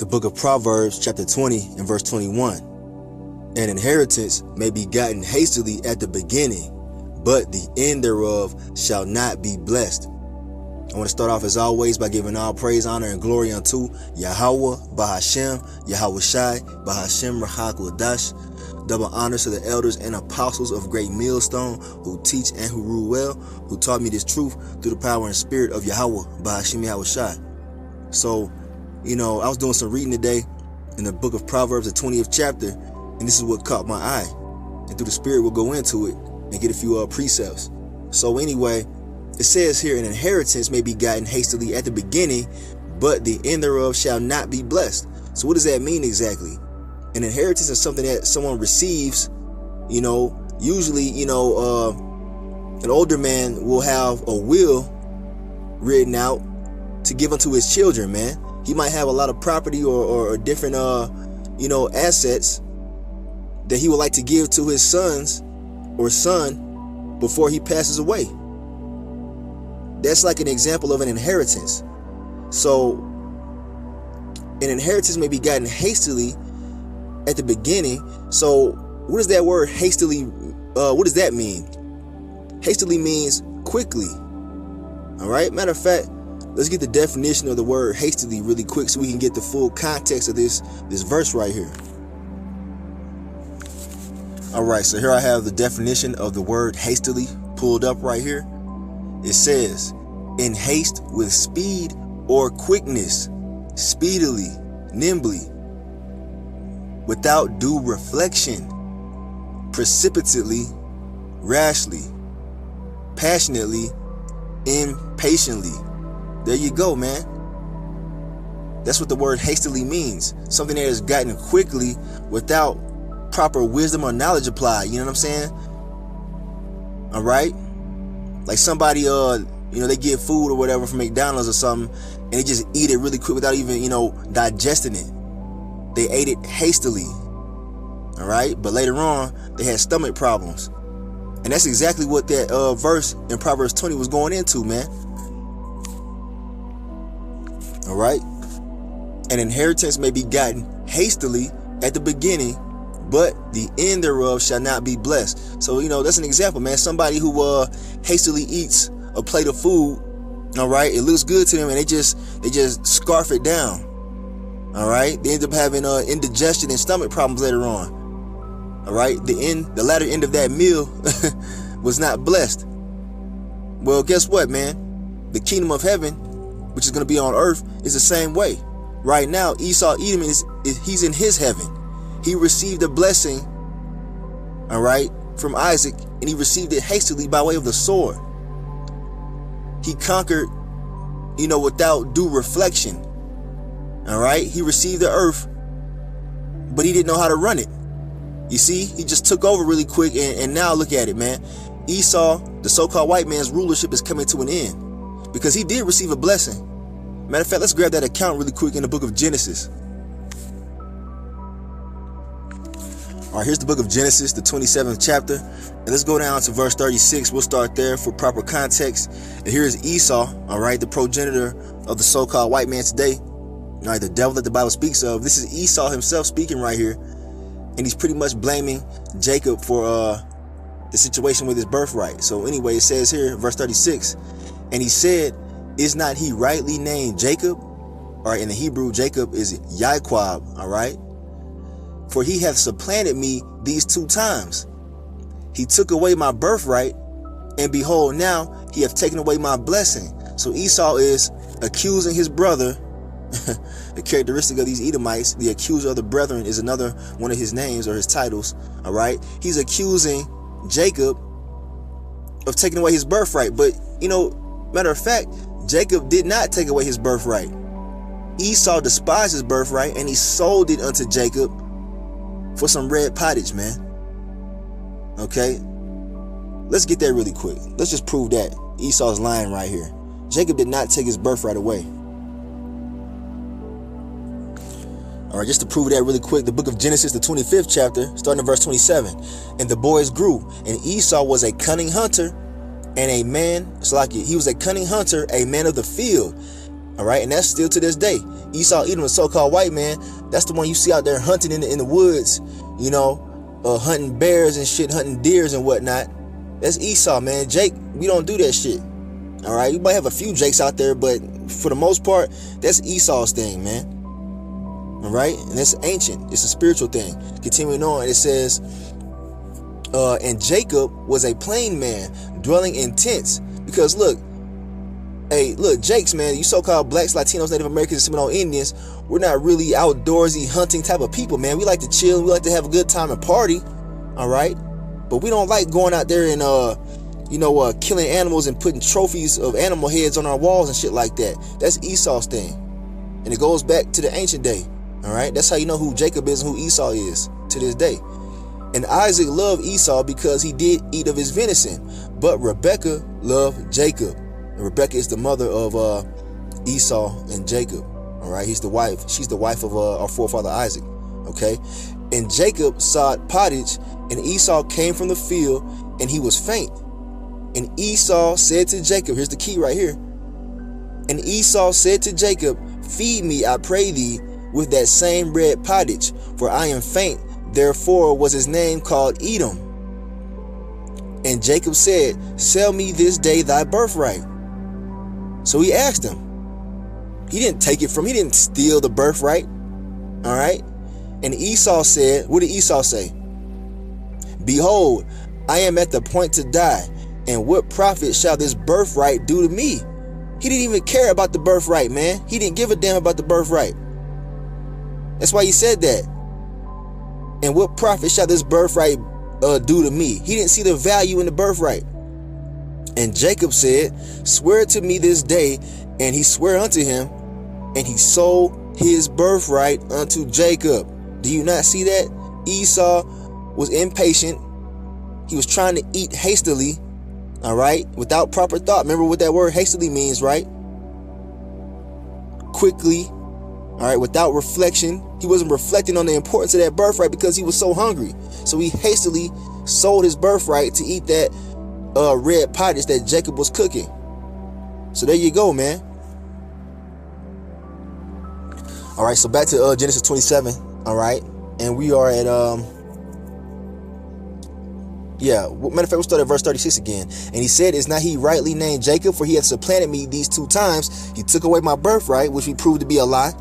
The book of Proverbs chapter 20 and verse 21. An inheritance may be gotten hastily at the beginning, but the end thereof shall not be blessed. I want to start off as always by giving all praise, honor, and glory unto YAHAWAH, bahasham, YAHAWASHI, bahasham, rahak. Double honors to the elders and apostles of Great Millstone who teach and who rule well, who taught me this truth through the power and spirit of Yahawah, bahasham, YAHAWASHI. So, I was doing some reading today in the book of Proverbs, the 20th chapter, and this is what caught my eye. And through the spirit, we'll go into it and get a few precepts. So anyway, it says here, an inheritance may be gotten hastily at the beginning, but the end thereof shall not be blessed. So what does that mean exactly? An inheritance is something that someone receives, usually, an older man will have a will written out to give unto his children, man. He might have a lot of property or different, assets that he would like to give to his sons or son before he passes away. That's like an example of an inheritance. So an inheritance may be gotten hastily at the beginning. So what does that word hastily, what does that mean? Hastily means quickly. All right. Matter of fact, let's get the definition of the word hastily really quick so we can get the full context of this verse right here. All right, so here I have the definition of the word hastily pulled up right here. It says, in haste with speed or quickness, speedily, nimbly, without due reflection, precipitately, rashly, passionately, impatiently. There you go, man. That's what the word hastily means. Something that is gotten quickly without proper wisdom or knowledge applied. You know what I'm saying? All right. Like somebody, they get food or whatever from McDonald's or something, and they just eat it really quick without even, digesting it. They ate it hastily. All right. But later on, they had stomach problems. And that's exactly what that verse in Proverbs 20 was going into, man. All right. An inheritance may be gotten hastily at the beginning, but the end thereof shall not be blessed. So, that's an example, man. Somebody who hastily eats a plate of food. All right. It looks good to them and they just scarf it down. All right. They end up having indigestion and stomach problems later on. All right. The latter end of that meal was not blessed. Well, guess what, man? The kingdom of heaven, which is going to be on earth, is the same way. Right now, Esau Edom he's in his heaven. He received a blessing, all right, from Isaac, and he received it hastily by way of the sword. He conquered, without due reflection. All right, he received the earth, but he didn't know how to run it. You see, he just took over really quick, and now look at it, man. Esau, the so-called white man's rulership, is coming to an end because he did receive a blessing. Matter of fact, let's grab that account really quick in the book of Genesis. All right, here's the book of Genesis, the 27th chapter. And let's go down to verse 36. We'll start there for proper context. And here is Esau, all right, the progenitor of the so-called white man today. All right, the devil that the Bible speaks of. This is Esau himself speaking right here. And he's pretty much blaming Jacob for the situation with his birthright. So anyway, it says here, verse 36, and he said, is not he rightly named Jacob? All right, in the Hebrew, Jacob is Yaquab, all right? For he hath supplanted me these 2 times. He took away my birthright, and behold, now he hath taken away my blessing. So Esau is accusing his brother. The characteristic of these Edomites, the accuser of the brethren, is another one of his names or his titles, all right? He's accusing Jacob of taking away his birthright. But, matter of fact, Jacob did not take away his birthright. Esau despised his birthright, and he sold it unto Jacob for some red pottage, man. Okay? Let's get that really quick. Let's just prove that Esau's lying right here. Jacob did not take his birthright away. All right, just to prove that really quick, the book of Genesis, the 25th chapter, starting in verse 27. And the boys grew, and Esau was a cunning hunter, and a man, he was a cunning hunter, a man of the field. All right, and that's still to this day. Esau, Edom, the so-called white man, that's the one you see out there hunting in the woods, hunting bears and shit, hunting deers and whatnot. That's Esau, man. Jake, we don't do that shit. All right, you might have a few Jakes out there, but for the most part, that's Esau's thing, man. All right, and that's ancient. It's a spiritual thing. Continuing on, it says, and Jacob was a plain man, dwelling in tents. Because look, Jakes, man, you so-called blacks, Latinos, Native Americans, and Seminole Indians, we're not really outdoorsy hunting type of people, man. We like to chill. We like to have a good time and party. All right, but we don't like going out there and killing animals and putting trophies of animal heads on our walls and shit like that. That's Esau's thing, and it goes back to the ancient day. All right, that's how you know who Jacob is and who Esau is to this day. And Isaac loved Esau because he did eat of his venison, but Rebekah loved Jacob. And Rebekah is the mother of Esau and Jacob. All right, she's the wife of our forefather Isaac. Okay, and Jacob sought pottage, and Esau came from the field, and he was faint. And Esau said to Jacob, here's the key right here. And Esau said to Jacob, feed me, I pray thee, with that same red pottage, for I am faint. Therefore was his name called Edom. And Jacob said, sell me this day thy birthright. So he asked him. He didn't he didn't steal the birthright. All right. And Esau said, what did Esau say? Behold, I am at the point to die, and what profit shall this birthright do to me? He didn't even care about the birthright, man. He didn't give a damn about the birthright. That's why he said that. And what profit shall this birthright do to me? He didn't see the value in the birthright. And Jacob said, swear to me this day. And he swore unto him, and he sold his birthright unto Jacob. Do you not see that? Esau was impatient. He was trying to eat hastily, all right, without proper thought. Remember what that word hastily means, right? Quickly, all right, without reflection. He wasn't reflecting on the importance of that birthright because he was so hungry. So he hastily sold his birthright to eat that red pottage that Jacob was cooking. So there you go, man. All right, so back to Genesis 27, all right? And we are at, matter of fact, we'll start at verse 36 again. And he said, is not he rightly named Jacob? For he hath supplanted me these 2 times. He took away my birthright, which we proved to be a lie.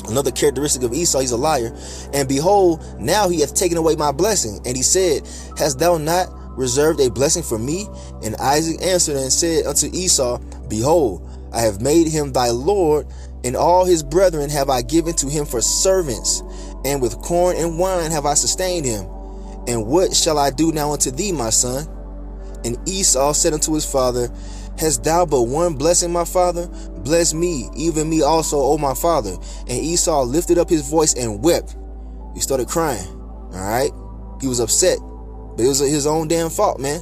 Another characteristic of Esau, he's a liar. And behold, now he hath taken away my blessing. And he said, hast thou not reserved a blessing for me? And Isaac answered and said unto Esau, behold, I have made him thy lord, and all his brethren have I given to him for servants, and with corn and wine have I sustained him. And what shall I do now unto thee, my son? And Esau said unto his father, hast thou but one blessing, my father? Bless me, even me also, O my father. And Esau lifted up his voice and wept. He started crying. All right. He was upset, but it was his own damn fault, man.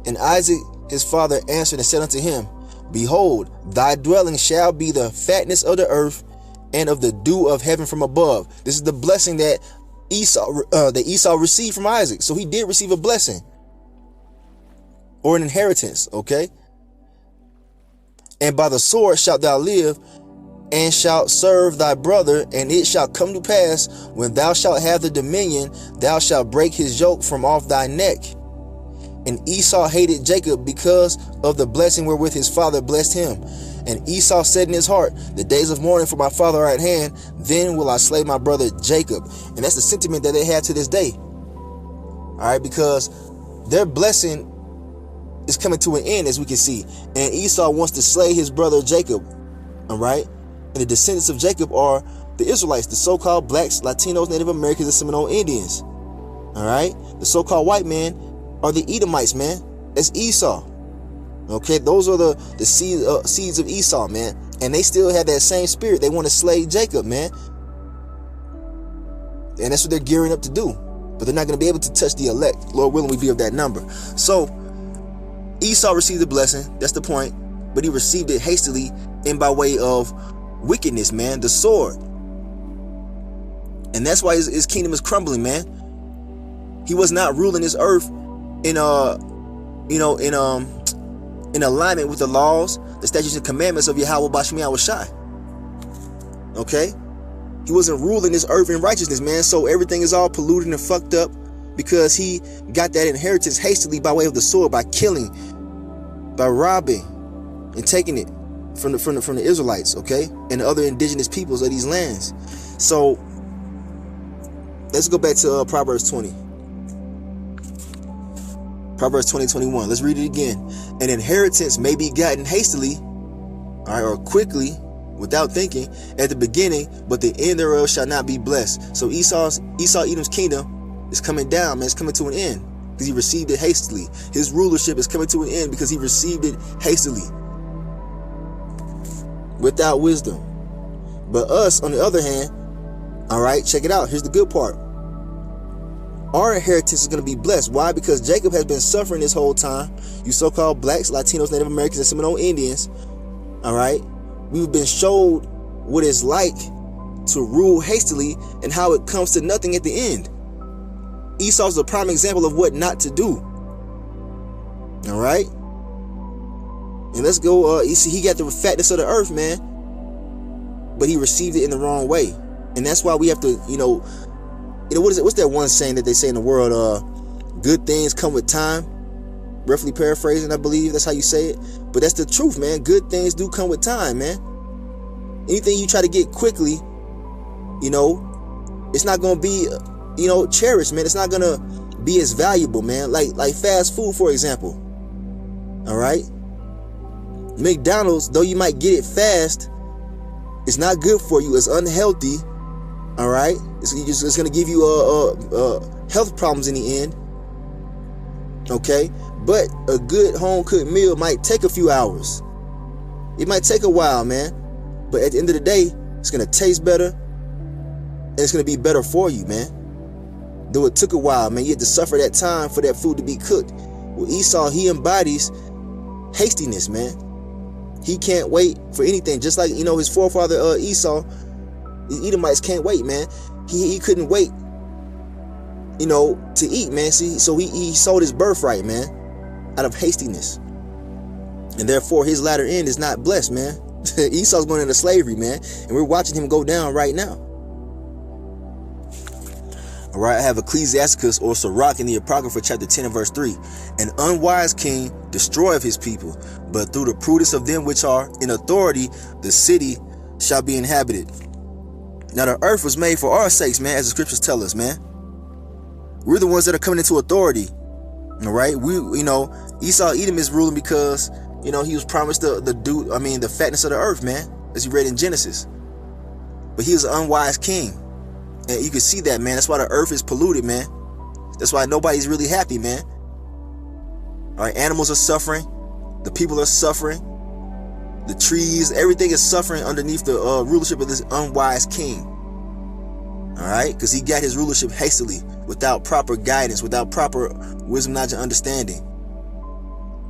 And Isaac, his father, answered and said unto him, behold, thy dwelling shall be the fatness of the earth and of the dew of heaven from above. This is the blessing that Esau received from Isaac. So he did receive a blessing or an inheritance. Okay. And by the sword shalt thou live, and shalt serve thy brother. And it shall come to pass, when thou shalt have the dominion, thou shalt break his yoke from off thy neck. And Esau hated Jacob because of the blessing wherewith his father blessed him. And Esau said in his heart, the days of mourning for my father are at hand, then will I slay my brother Jacob. And that's the sentiment that they have to this day. All right, because their blessing is coming to an end, as we can see. And Esau wants to slay his brother Jacob. All right. And the descendants of Jacob are the Israelites, the so-called blacks, Latinos, Native Americans, and Seminole Indians. All right. The so-called white men are the Edomites, man. That's Esau. Okay. Those are the seeds of Esau, man. And they still have that same spirit. They want to slay Jacob, man. And that's what they're gearing up to do. But they're not going to be able to touch the elect. Lord willing, we be of that number. So Esau received the blessing. That's the point. But he received it hastily and by way of wickedness, man. The sword. And that's why his kingdom is crumbling, man. He was not ruling this earth in in alignment with the laws, the statutes, and commandments of YAHAWASHI. Okay? He wasn't ruling this earth in righteousness, man. So everything is all polluted and fucked up because he got that inheritance hastily by way of the sword, by killing, by robbing, and taking it from the Israelites, okay, and the other indigenous peoples of these lands. So let's go back to Proverbs 20. Proverbs 20:21. Let's read it again. An inheritance may be gotten hastily, all right, or quickly, without thinking, at the beginning, but the end thereof shall not be blessed. So Esau Edom's kingdom is coming down, man. It's coming to an end because he received it hastily. His rulership is coming to an end because he received it hastily, without wisdom. But us, on the other hand, all right, check it out. Here's the good part. Our inheritance is going to be blessed. Why? Because Jacob has been suffering this whole time. You so-called blacks, Latinos, Native Americans, and Seminole Indians, all right, we've been showed what it's like to rule hastily and how it comes to nothing at the end. Esau's a prime example of what not to do. All right? And let's go, you see, he got the fatness of the earth, man, but he received it in the wrong way. And that's why we have to, what's that one saying that they say in the world, good things come with time, roughly paraphrasing, I believe that's how you say it, but that's the truth, man. Good things do come with time, man. Anything you try to get quickly, it's not going to be, cherished, man. It's not going to be as valuable, man. Like fast food, for example. All right? McDonald's, though you might get it fast, it's not good for you. It's unhealthy. All right? It's going to give you health problems in the end. Okay? But a good home-cooked meal might take a few hours. It might take a while, man. But at the end of the day, it's going to taste better. And it's going to be better for you, man. Though it took a while, man. You had to suffer that time for that food to be cooked. Well, Esau, he embodies hastiness, man. He can't wait for anything. Just like, his forefather Esau, the Edomites can't wait, man. He couldn't wait, to eat, man. See, so he sold his birthright, man, out of hastiness. And therefore, his latter end is not blessed, man. Esau's going into slavery, man. And we're watching him go down right now. All right, I have Ecclesiastes or Sirach in the Apocrypha, chapter 10 and verse 3. An unwise king destroyeth his people, but through the prudence of them which are in authority, the city shall be inhabited. Now, the earth was made for our sakes, man, as the scriptures tell us, man. We're the ones that are coming into authority. All right, Esau Edom is ruling because, he was promised the fatness of the earth, man, as you read in Genesis. But he was an unwise king. And you can see that, man. That's why the earth is polluted, man. That's why nobody's really happy, man. All right, animals are suffering. The people are suffering. The trees, everything is suffering underneath the rulership of this unwise king. All right, because he got his rulership hastily, without proper guidance, without proper wisdom, knowledge, and understanding.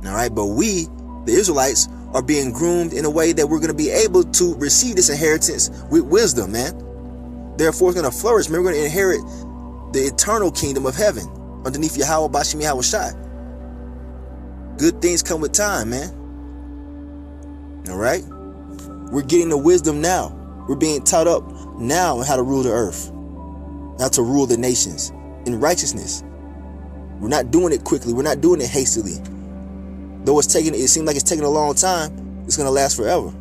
All right, but we, the Israelites, are being groomed in a way that we're going to be able to receive this inheritance with wisdom, man. Therefore, it's going to flourish, man. We're going to inherit the eternal kingdom of heaven underneath YAHAWASHI. Good things come with time, man. All right? We're getting the wisdom now. We're being taught up now on how to rule the earth, how to rule the nations in righteousness. We're not doing it quickly. We're not doing it hastily. Though it seems like it's taking a long time, it's going to last forever.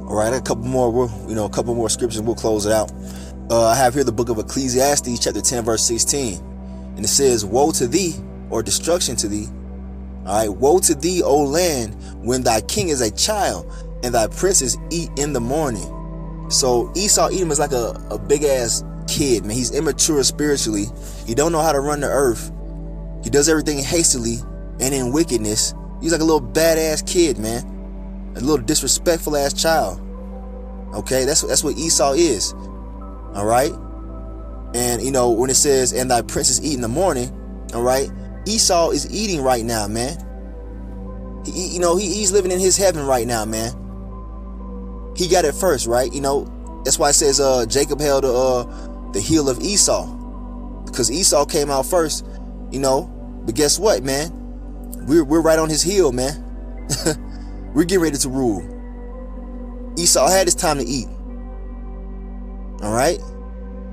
All right, a couple more scriptures. We'll close it out. I have here the book of Ecclesiastes, chapter 10, verse 16. And it says, woe to thee, or destruction to thee. All right, woe to thee, O land, when thy king is a child, and thy princes eat in the morning. So Esau Edom is like a big-ass kid, man. He's immature spiritually. He don't know how to run the earth. He does everything hastily and in wickedness. He's like a little badass kid, man. A little disrespectful ass child. Okay, that's what Esau is. All right. And when it says, and thy princes eat in the morning, all right, Esau is eating right now, man. He's living in his heaven right now, man. He got it first, right? That's why it says Jacob held the heel of Esau, because Esau came out first, But guess what, man? we're right on his heel, man. We're getting ready to rule. Esau had his time to eat. All right?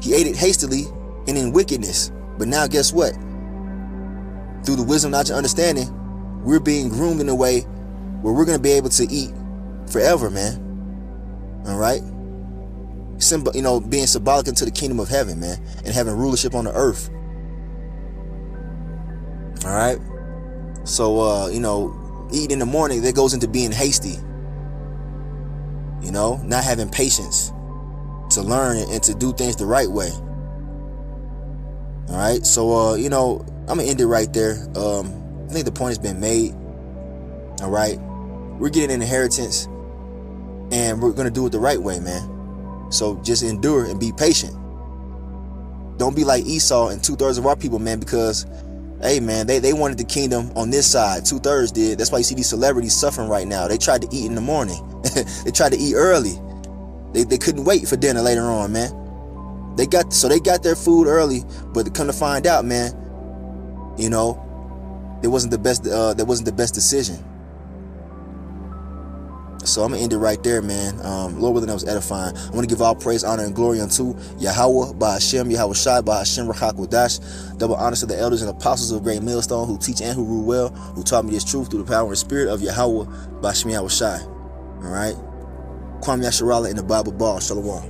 He ate it hastily and in wickedness. But now guess what? Through the wisdom, knowledge, and understanding, we're being groomed in a way where we're going to be able to eat forever, man. All right? Being symbolic into the kingdom of heaven, man, and having rulership on the earth. All right? So, eating in the morning, that goes into being hasty. Not having patience to learn and to do things the right way. All right? So, I'm going to end it right there. I think the point has been made. All right? We're getting an inheritance, and we're going to do it the right way, man. So just endure and be patient. Don't be like Esau and 2/3 of our people, man, because, hey, man, they wanted the kingdom on this side. 2/3 did. That's why you see these celebrities suffering right now. They tried to eat in the morning. They tried to eat early. They couldn't wait for dinner later on, man. They got their food early, but to come to find out, man, it wasn't the best. That wasn't the best decision. So I'm going to end it right there, man. Lord willing, that was edifying. I want to give all praise, honor, and glory unto YAHAWAH, bahasham, YAHAWASHI, bahasham, YAHAWAH. Double honors to the elders and apostles of Great Millstone who teach and who rule well, who taught me this truth through the power and spirit of YAHAWAH, bahasham, YAHAWASHI. All right? Kwame Yasharala in the Bible Ball. Shalom.